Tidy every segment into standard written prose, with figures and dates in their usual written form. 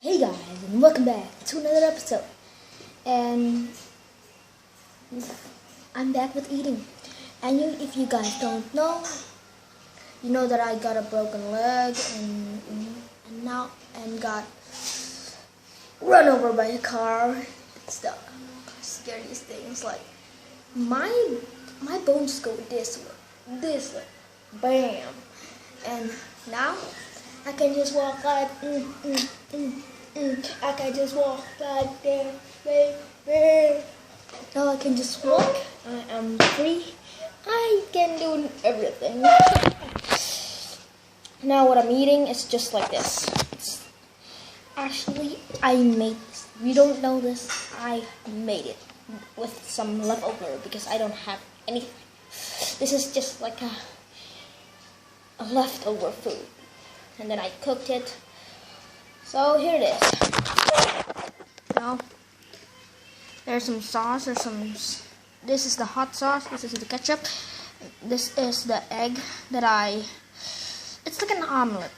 Hey guys, and welcome back to another episode. And I'm back with eating. And if you guys don't know, you know that I got a broken leg and got run over by a car. It's the scariest thing. It's like my bones go this way, bam, and now I can just walk like I can just walk like that. Now I can just walk. I am free. I can do everything. Now what I'm eating is just like this. Actually, I made this. If you don't know this, I made it with some leftover because I don't have anything. This is just like a leftover food. And then I cooked it. So here it is. Now there's some sauce. This is the hot sauce. This is the ketchup. This is the egg that it's like an omelet.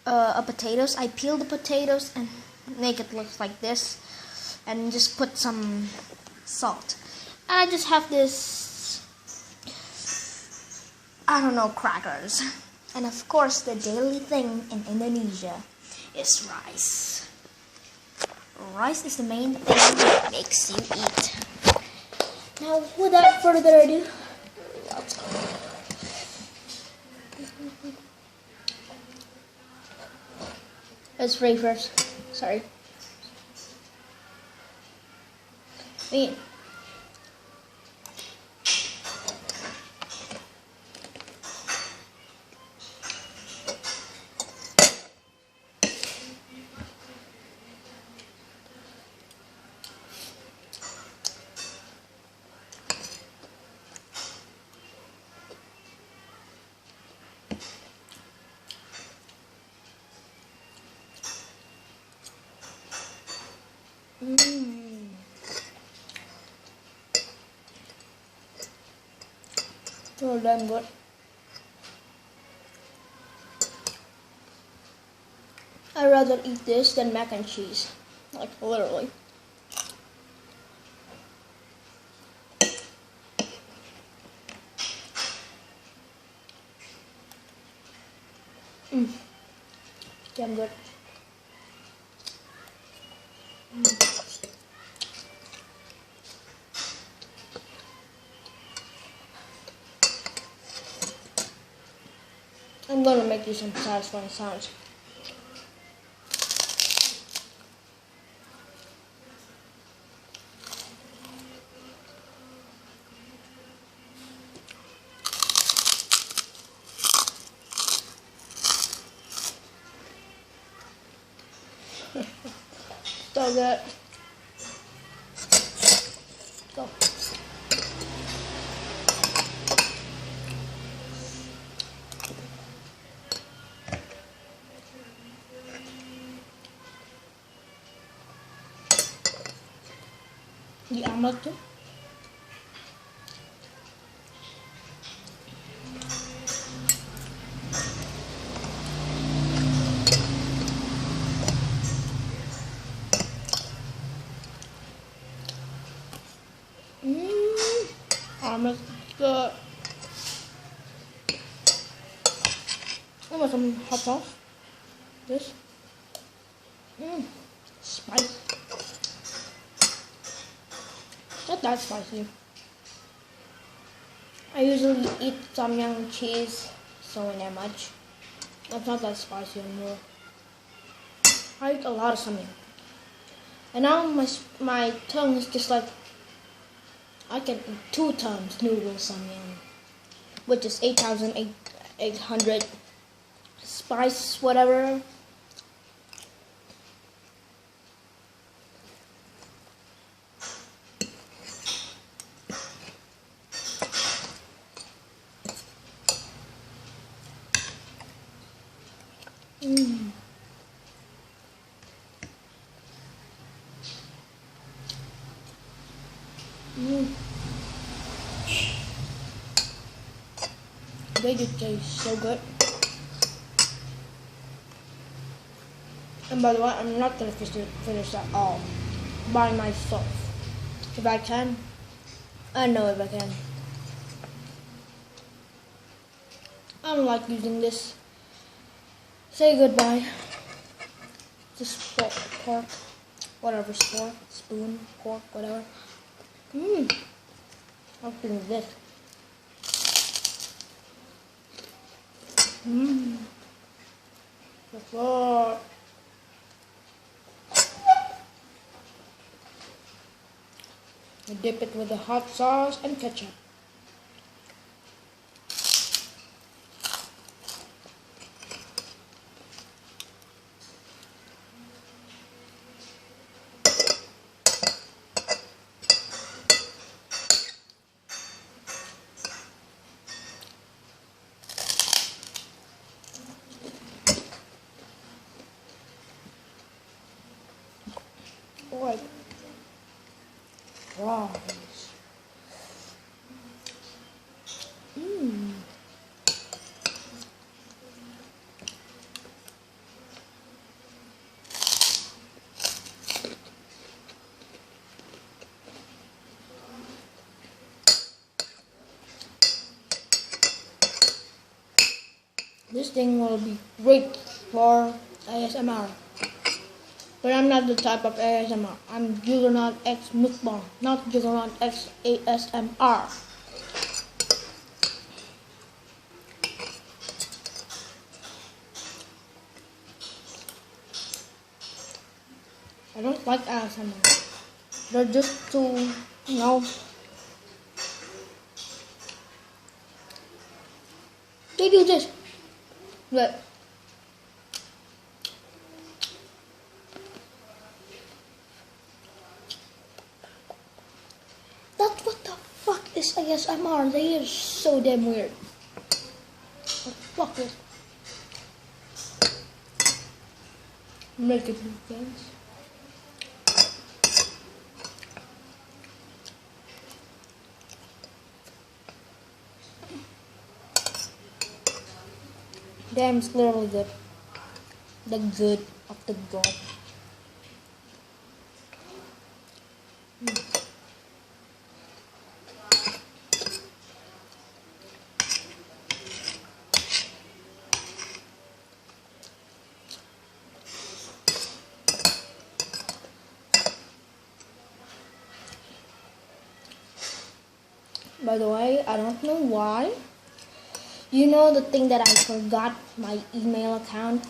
Potatoes. I peel the potatoes and make it look like this, and just put some salt. And I just have this, I don't know, crackers. And of course, the daily thing in Indonesia is rice. Rice is the main thing that makes you eat. Now, without further ado, let's go. Let's pray first. Sorry. Wait. Well done, good. I'd rather eat this than mac and cheese. Like, literally. Damn good. I'm gonna make you some satisfying sounds. So good. Go. The omelette too. Omelette good. I want some hot sauce. This. Spice. Not that spicy. I usually eat samyang cheese, so not much. It's not that spicy anymore. I eat a lot of samyang. And now my tongue is just like, I can eat 2 times noodle samyang, which is 8,800 spice, whatever. They do taste so good. And by the way, I'm not gonna finish that all by myself. If I can, I know if I can. I don't like using this. Say goodbye. Just fork, whatever, fork, spoon, fork, whatever. I'll do this. The fork. I dip it with the hot sauce and ketchup. Like fries. This thing will be great for ASMR. But I'm not the type of ASMR. I'm Juggernaut X Mukbang, not Juggernaut X ASMR. I don't like ASMR. They're just too, they do this. Look. That's what the fuck is ASMR. They are so damn weird. What the fuck is? Make it make sense. Damn, it's literally good. The good of the god. By the way, I don't know why. You know the thing that I forgot my email account?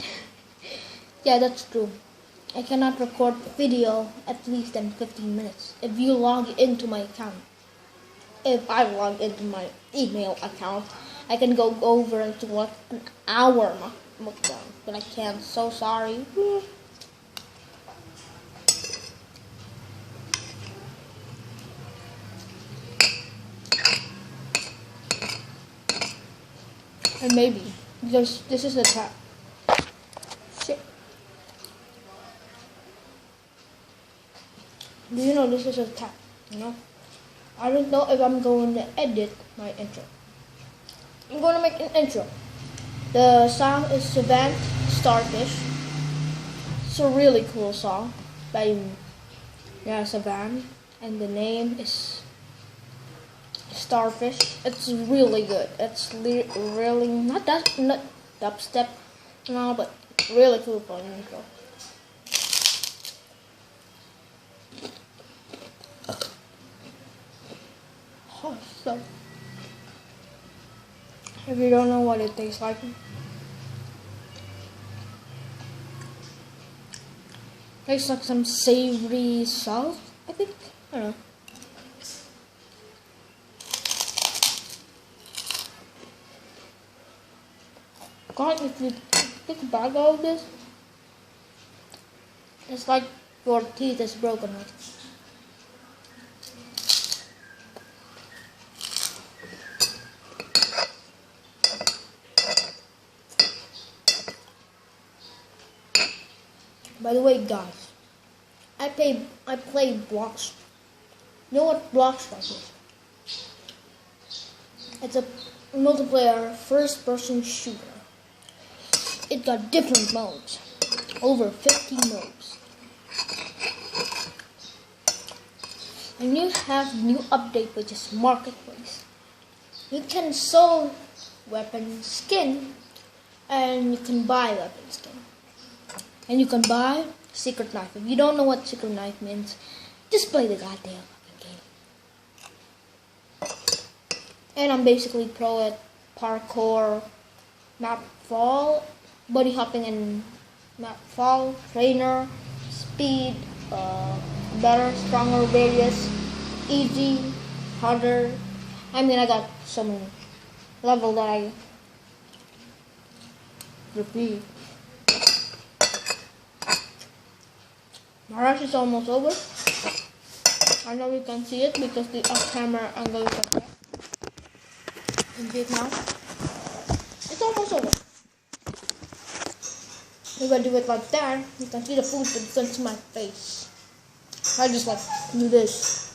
Yeah, that's true. I cannot record video at least in 15 minutes. If you log into my account, if I log into my email account, I can go over into like an hour mukbang, but I can't. So sorry. And maybe, because this is a tap. Shit. Do you know this is a tap? You know? I don't know if I'm going to edit my intro. I'm going to make an intro. The song is Savant Starfish. It's a really cool song by Savant. And the name is Starfish. It's really good. It's really not dubstep, but really cool for an intro. Oh, so if you don't know what it tastes like, tastes like some savory salt, I think. I don't know. God, if you take a bag out of this, it's like your teeth is broken. Right? By the way, guys, I play Blocks. You know what Blocks is? It's a multiplayer first-person shooter. It got different modes. over 50 modes. And you have new update, which is marketplace. You can sell weapon skin, and you can buy weapon skin, and you can buy secret knife. If you don't know what secret knife means, just play the goddamn fucking game. And I'm basically pro at parkour, map fall, body hopping, and map fall, trainer, speed, better, stronger, various, easy, harder. I mean, I got some level that I repeat. My rush is almost over. I know you can see it because the off-camera angle is like that. You can see it now. It's almost over. If I do it like that, you can see the food that comes to my face. I just like do this.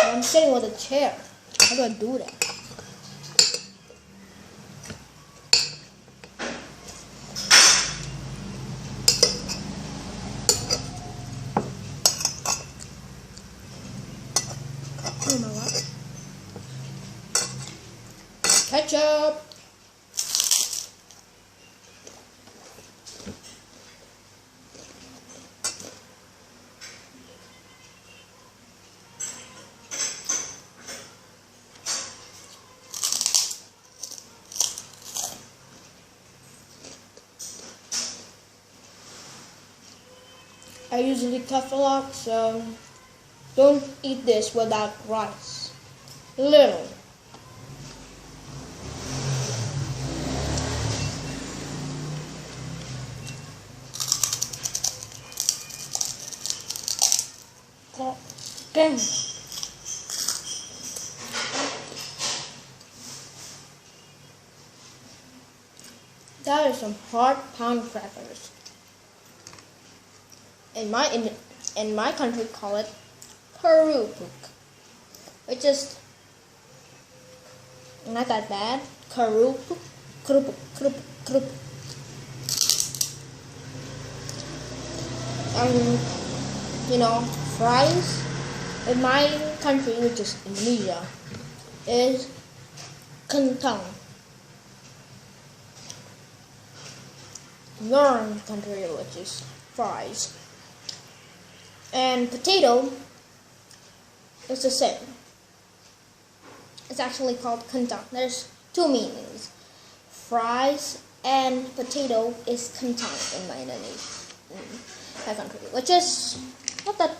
And I'm sitting with a chair. How do I do that? Oh my god. Ketchup! I usually cough a lot, so don't eat this without rice. Little. God damn. That is some hard pound crackers. In my country, call it karupuk, which is not that bad. Karupuk, karupuk, karupuk, karupuk. You know, fries in my country, which is Indonesia, is kentang. Your country, which is fries. And potato is the same. It's actually called kentang. There's two meanings. Fries and potato is kentang in my country, which is not that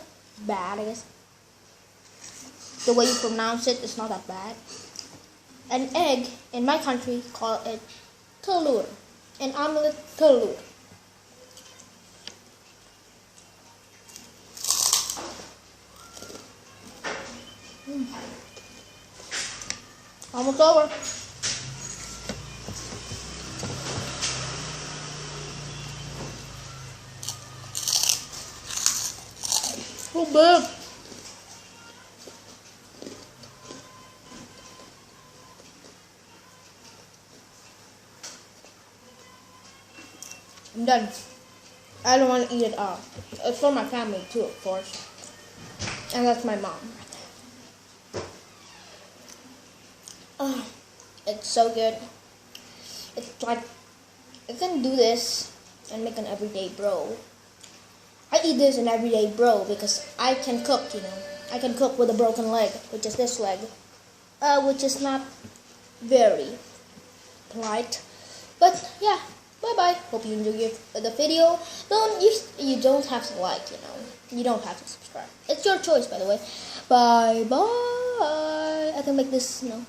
bad, I guess. The way you pronounce it is not that bad. An egg in my country call it telur. An omelette telur. Almost over. So big. I'm done. I don't want to eat it all. It's for my family too, of course. And that's my mom. Oh, it's so good. It's like, I can do this and make an everyday bro. I eat this an everyday bro because I can cook, you know. I can cook with a broken leg, which is this leg. Which is not very polite. But yeah, bye-bye. Hope you enjoyed the video. You don't have to like, you know. You don't have to subscribe. It's your choice, by the way. Bye-bye. I can make this, you know.